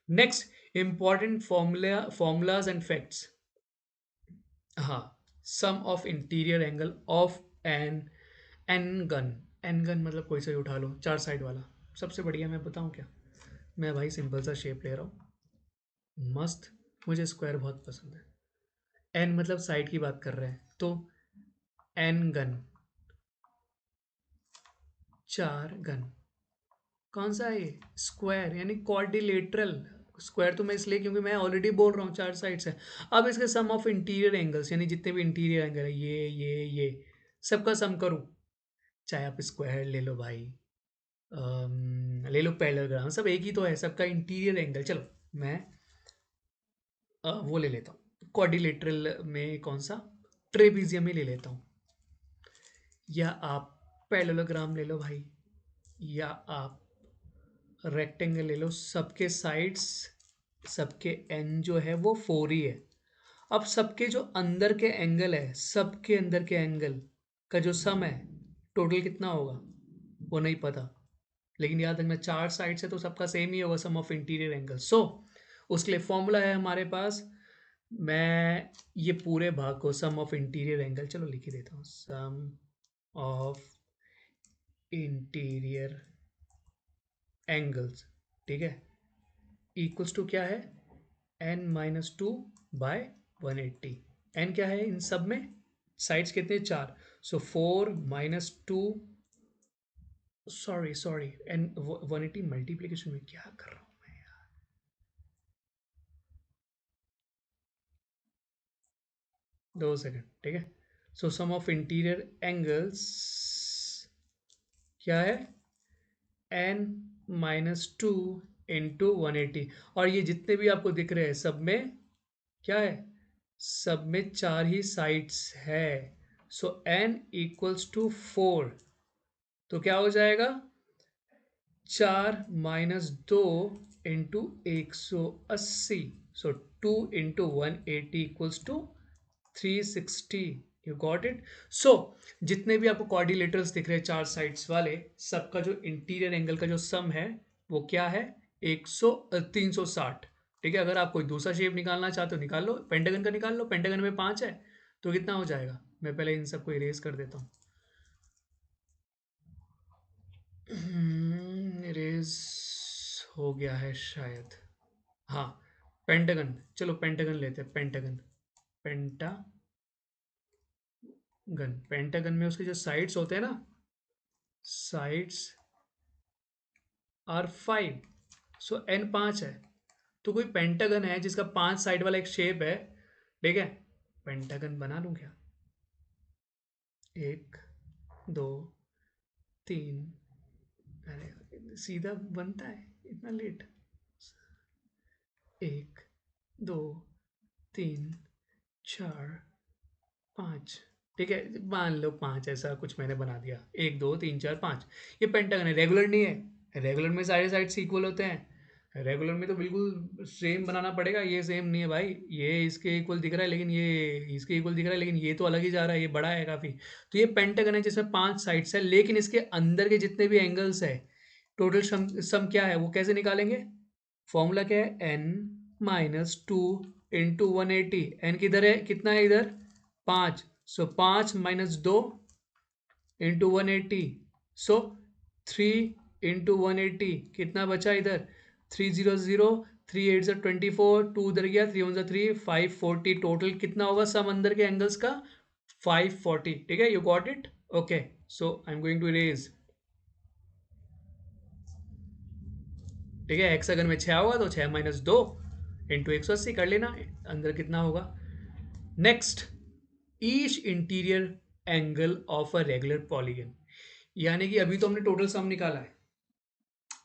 Next important formulas and facts. हाँ, sum of interior angle of N N gon. N gon मतलब कोई सा ही उठा लो, चार साइड वाला। सबसे बढ़िया मैं बताऊँ क्या, मैं भाई सिंपल सा शेप ले रहा हूँ, मस्त। मुझे स्क्वायर बहुत पसंद है। एन मतलब साइड की बात कर रहे हैं, तो एन गन, चार गन। कौन सा है ये? स्क्वायर यानी क्वाड्रिलेटरल। स्क्वायर तो मैं इसलिए क्योंकि मैं ऑलरेडी बोल रहा हूँ चार साइड्स है। अब इसके सम ऑफ इंटीरियर एंगल्स यानी जितने भी इंटीरियर एंगल है, ये सबका सम करूँ। चाहे आप स्क्वायर ले लो भाई, ले लो पैरेललोग्राम, सब एक ही तो है, सबका इंटीरियर एंगल। चलो मैं वो ले लेता हूँ क्वाड्रिलेटरल में, कौन सा, ट्रेपीजियम में ले लेता हूँ। या आप पैरेललोग्राम ले लो भाई, या आप रेक्टेंगल ले लो। सबके साइड्स, सबके एन जो है वो 4 ही है। अब सबके जो अंदर के एंगल है, सबके अंदर के एंगल का जो सम है, टोटल कितना होगा वो नहीं पता, लेकिन याद रखना चार साइड से तो सबका सेम ही होगा सम ऑफ इंटीरियर एंगल। सो उसके लिए फॉर्मूला है हमारे पास। मैं ये पूरे भाग को सम ऑफ इंटीरियर एंगल, चलो लिख ही देता हूँ, सम ऑफ इंटीरियर एंगल्स, ठीक है, इक्वल्स टू क्या है, n-2/180। n क्या है इन सब में, साइड्स कितने, चार, सो 4 - 2, सॉरी एन 180 मल्टीप्लीकेशन में क्या कर रहा हूँ मैं यार, 2 सेकेंड, ठीक है। सो सम ऑफ इंटीरियर एंगल्स क्या है, n-2 × 180। और ये जितने भी आपको दिख रहे हैं सब में क्या है, सब में चार ही साइड्स है। सो n = 4, तो क्या हो जाएगा, 4 - 2 × 180। So 2 × 180 = 360। You got it. So जितने भी आपको कोऑर्डिनेटर्स दिख रहे हैं चार साइड्स वाले, सबका जो इंटीरियर एंगल का जो सम है वो क्या है, 360। ठीक है, अगर आप कोई दूसरा शेप निकालना चाहते हो निकाल लो, पेंटागन का निकाल लो, पेंटागन में 5 है, तो कितना हो जाएगा। मैं पहले इन सबको इरेज कर देता हूँ। इरेज हो गया है शायद, हाँ। पेंटागन, चलो पेंटागन लेते हैं, पेंटागन, पेंटागन। पेंटागन में उसके जो साइड्स होते हैं ना, साइड्स आर 5, सो एन 5 है। तो कोई पेंटागन है जिसका 5 साइड वाला एक शेप है, ठीक है। पेंटागन बना लूँ क्या, 1 2 3, अरे सीधा बनता है इतना लेट, 1 2 3 4 5, ठीक है, मान लो 5, ऐसा कुछ मैंने बना दिया, 1 2 3 4 5। ये पेंटागन है, रेगुलर नहीं है। रेगुलर में सारे साइड्स इक्वल होते हैं, रेगुलर में तो बिल्कुल सेम बनाना पड़ेगा। ये सेम नहीं है भाई, ये इसके इक्वल दिख रहा है लेकिन ये इसके इक्वल दिख रहा है, लेकिन ये तो अलग ही जा रहा है, ये बड़ा है काफ़ी। तो ये पेंटागन है जिसमें 5 साइड्स है, लेकिन इसके अंदर के जितने भी एंगल्स है, टोटल सम क्या है वो कैसे निकालेंगे। फॉर्मूला क्या है, n-2 × 180। एन किधर है, कितना है इधर, 5, सो 5 - 2 × 180, सो 3 × 180, कितना बचा इधर, 300, 3 8 24, 2 उधर गया, 3 1 3, 540। टोटल कितना होगा सम अंदर के एंगल्स का, 540। ठीक है, you got it. Okay, so I am going to erase. ठीक है, एक्स अगर में 6 होगा तो 6 - 2 × 180 कर लेना, अंदर कितना होगा। Next, each interior angle of a regular polygon, यानी कि अभी तो हमने टोटल सम निकाला है,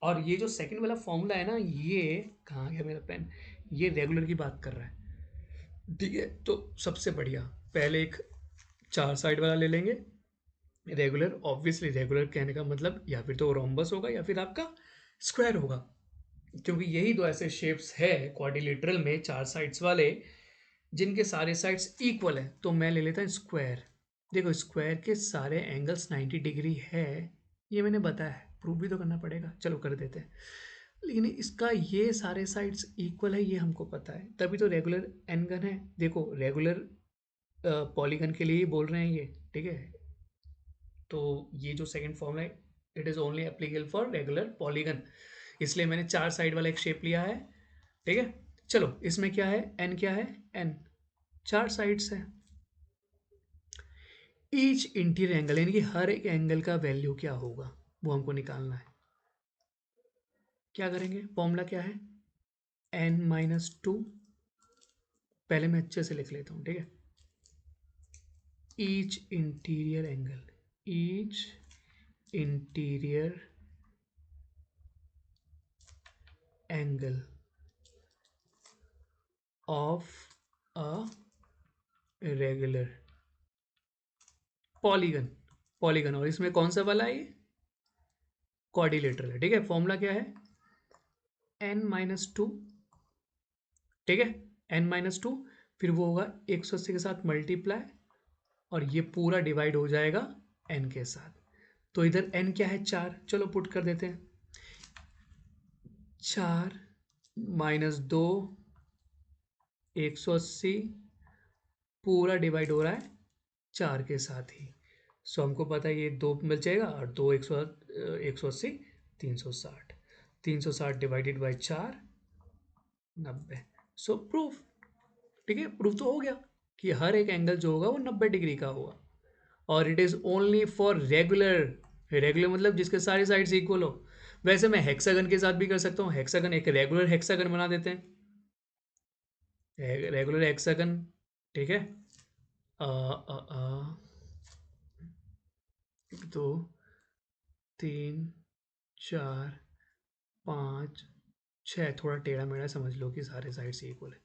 और ये जो सेकंड वाला फॉर्मूला है ना, ये कहाँ गया मेरा पेन, ये रेगुलर की बात कर रहा है। ठीक है, तो सबसे बढ़िया पहले एक चार साइड वाला ले लेंगे, रेगुलर। ऑब्वियसली रेगुलर कहने का मतलब या फिर तो रोम्बस होगा या फिर आपका स्क्वायर होगा, क्योंकि यही दो ऐसे शेप्स है क्वाड्रिलेटरल में चार साइड्स वाले जिनके सारे साइड्स इक्वल है। तो मैं ले लेता हूँ स्क्वायर। देखो स्क्वायर के सारे एंगल्स 90 डिग्री है, ये मैंने बताया है, प्रूव भी तो करना पड़ेगा, चलो कर देते हैं। लेकिन इसका ये सारे साइड्स इक्वल है ये हमको पता है, तभी तो रेगुलर एन गन है। देखो रेगुलर पॉलीगन के लिए ही बोल रहे हैं ये, ठीक है। तो ये जो सेकंड फॉर्म है it is only applicable for regular polygon, इसलिए मैंने 4 साइड वाला एक शेप लिया है, ठीक है। चलो इसमें क्या है, एन क्या है, एन 4 साइड्स है। ईच इंटीरियर एंगल यानी कि हर एक एंगल का वैल्यू क्या होगा वो हमको निकालना है। क्या करेंगे, फॉर्मूला क्या है, n-2, पहले मैं अच्छे से लिख लेता हूँ, ठीक है। Each interior angle, each interior angle of a regular polygon, polygon, और इसमें कौन सा वाला है, ये क्वाड्रिलेटरल है, ठीक है। फॉर्मूला क्या है, n-2, ठीक है, n-2, फिर वो होगा 180 के साथ मल्टीप्लाई, और ये पूरा डिवाइड हो जाएगा n के साथ। तो इधर n क्या है, 4, चलो पुट कर देते हैं, 4 -2 180 पूरा डिवाइड हो रहा है 4 के साथ ही। सो हमको पता है ये 2 मिल जाएगा, और 2 180 360, 360 डिवाइडेड बाई 4 90। सो प्रूफ, ठीक है, प्रूफ तो हो गया कि हर एक एंगल जो होगा वो 90 डिग्री का होगा, और it is only for regular, regular मतलब जिसके सारे साइड्स इक्वल हो। वैसे मैं हेक्सागन के साथ भी कर सकता हूँ, हेक्सागन एक रेगुलर हेक्सागन बना देते हैं, रेगुलर हेक्सागन, ठीक है। अ, अ, अ, 2 3 4 5 6, थोड़ा टेढ़ा मेढ़ा समझ लो कि सारे साइड्स इक्वल है,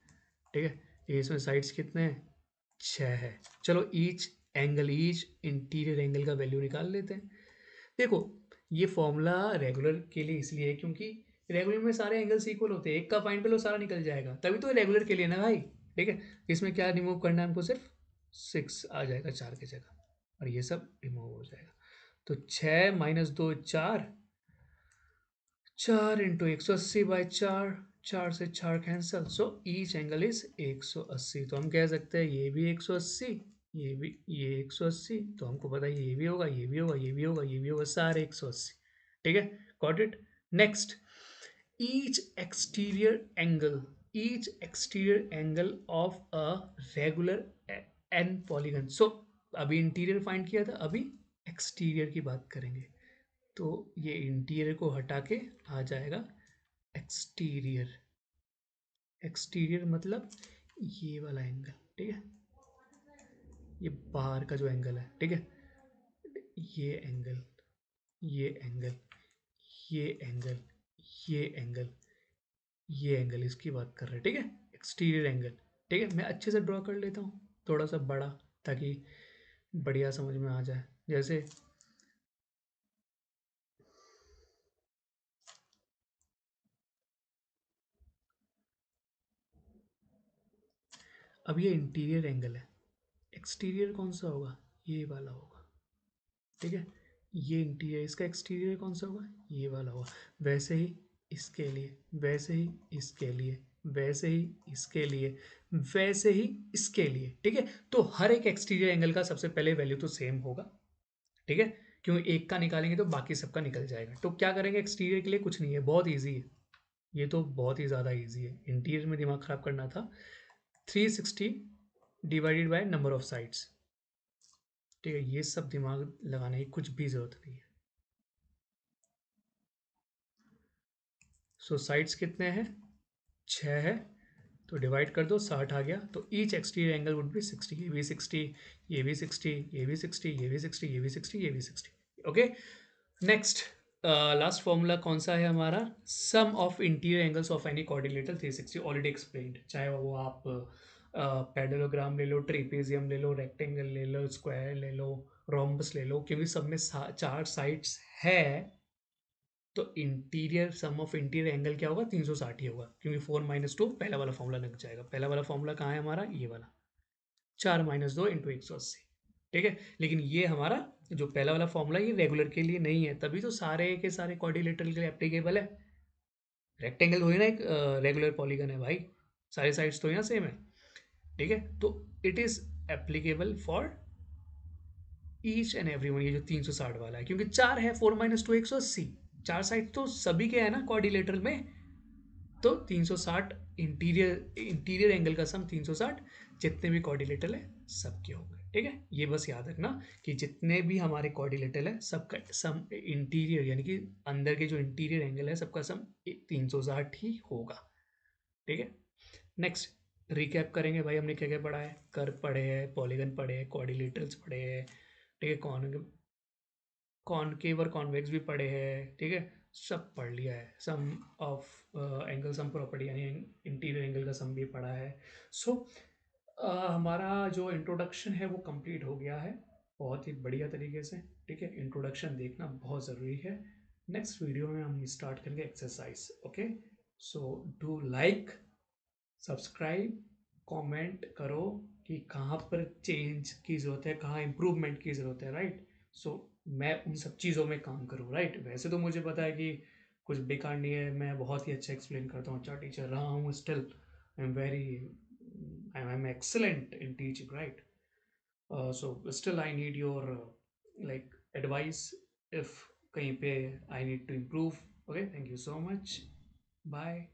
ठीक है। ये इसमें साइड्स कितने हैं, 6 है। चलो each angle, each interior angle का वैल्यू निकाल लेते हैं। देखो ये फॉर्मूला रेगुलर के लिए इसलिए है क्योंकि रेगुलर में सारे एंगल्स इक्वल होते हैं, एक का फाइंड कर लो सारा निकल जाएगा, तभी तो रेगुलर के लिए ना भाई, ठीक है। इसमें क्या रिमूव करना है हमको, सिर्फ 6 आ जाएगा 4 की जगह, और ये सब रिमूव हो जाएगा। तो 6 -2 4, 4 इंटू 180/4, 4 से 4 cancel, so each angle is 180। तो हम कह सकते हैं ये भी 180, ये भी, ये 180, तो हमको पता है ये भी होगा, ये भी होगा, ये भी होगा, ये भी होगा, सारे 180, ठीक है। Got it. Next, each exterior angle, each exterior angle of a regular N polygon. So अभी इंटीरियर फाइंड किया था, अभी एक्सटीरियर की बात करेंगे। तो ये इंटीरियर को हटा के आ जाएगा एक्सटीरियर, एक्सटीरियर मतलब ये वाला एंगल, ठीक है, ये बाहर का जो एंगल है, ठीक है, ये एंगल, ये एंगल, ये एंगल, ये एंगल, ये एंगल, इसकी बात कर रहे हैं, ठीक है, एक्सटीरियर एंगल, ठीक है। मैं अच्छे से ड्रॉ कर लेता हूँ थोड़ा सा बड़ा, ताकि बढ़िया समझ में आ जाए। जैसे अब ये इंटीरियर एंगल है, एक्सटीरियर कौन सा होगा, ये वाला होगा, ठीक है। ये इंटीरियर, इसका एक्सटीरियर कौन सा होगा, ये वाला होगा। वैसे ही इसके लिए, वैसे ही इसके लिए, वैसे ही इसके लिए, वैसे ही इसके लिए, ठीक है। तो हर एक एक्सटीरियर एंगल का सबसे पहले वैल्यू तो सेम होगा, ठीक है, क्योंकि एक का निकालेंगे तो बाकी सबका निकल जाएगा। तो क्या करेंगे एक्सटीरियर के लिए, कुछ नहीं है, बहुत ईजी है, ये तो बहुत ही ज़्यादा ईजी है। इंटीरियर में दिमाग ख़राब करना था, 360 divided by number of sides, ठीक है, ये सब दिमाग लगाने की कुछ भी ज़रूरत नहीं है। सो साइड्स कितने हैं, 6 है, तो डिवाइड कर दो, 60 आ गया। तो each exterior angle would be 60, ये भी 60, ये भी 60, ये भी 60, ये भी 60, ये भी 60, ये भी 60, ओके। नेक्स्ट, लास्ट फॉर्मूला कौन सा है हमारा, sum of interior angles of any quadrilateral 360, already explained, चाहे वो आप पैरेललोग्राम ले लो, ट्रेपेजियम ले लो, रेक्टेंगल ले लो, स्क्वायर ले लो, रोम्बस ले लो, क्योंकि सब में 4 साइड्स है, तो interior sum of interior angle क्या होगा, 360 ही होगा, क्योंकि 4 - 2 पहला वाला फॉर्मूला लग जाएगा। पहला वाला फॉर्मूला कहाँ है हमारा, ये वाला, 4 - 2 इंटू 180, ठीक है। लेकिन ये हमारा जो पहला वाला फॉर्मूला ये रेगुलर के लिए नहीं है, तभी तो सारे के सारे क्वाड्रिलेटरल के लिए एप्लीकेबल है, रेक्टेंगल वही ना, एक रेगुलर पॉलीगन है भाई, सारी साइड्स तो यहाँ सेम है, ठीक है। तो it is applicable for each and every one, ये जो 360 वाला है, क्योंकि चार है, 4 - 2 180, चार साइड तो सभी के है ना क्वाड्रिलेटरल में। तो 360 इंटीरियर इंटीरियर एंगल का सम 360, जितने भी क्वाड्रिलेटरल है सबके होंगे, ठीक है। ये बस याद रखना कि जितने भी हमारे क्वाड्रिलेटरल है सबका सम इंटीरियर, यानी कि अंदर के जो इंटीरियर एंगल है सबका सम 360 ही होगा, ठीक है। नेक्स्ट रिकैप करेंगे भाई, हमने क्या क्या पढ़ा है, कर्व पढ़े हैं, पॉलीगन पढ़े हैं, क्वाड्रिलेटरल्स पढ़े हैं, ठीक है, कॉनकेव और कॉन्वेक्स भी पढ़े हैं, ठीक है, सब पढ़ लिया है। सम ऑफ एंगल सम प्रॉपर्टी यानी इंटीरियर एंगल का सम भी पढ़ा है। सो हमारा जो इंट्रोडक्शन है वो कंप्लीट हो गया है बहुत ही बढ़िया तरीके से, ठीक है। इंट्रोडक्शन देखना बहुत ज़रूरी है। नेक्स्ट वीडियो में हम स्टार्ट करेंगे exercise, okay. So do like, subscribe, comment करो कि कहाँ पर चेंज की ज़रूरत है, कहाँ इम्प्रूवमेंट की ज़रूरत है, राइट। सो मैं उन सब चीज़ों में काम करूँ, राइट। वैसे तो मुझे पता है कि कुछ बेकार नहीं है, मैं बहुत ही अच्छा एक्सप्लेन करता हूँ, अच्छा टीचर रहा हूँ, still I am very, I am excellent in teaching, right. So still I need your like advice if कहीं पे I need to improve, okay. Thank you so much, bye.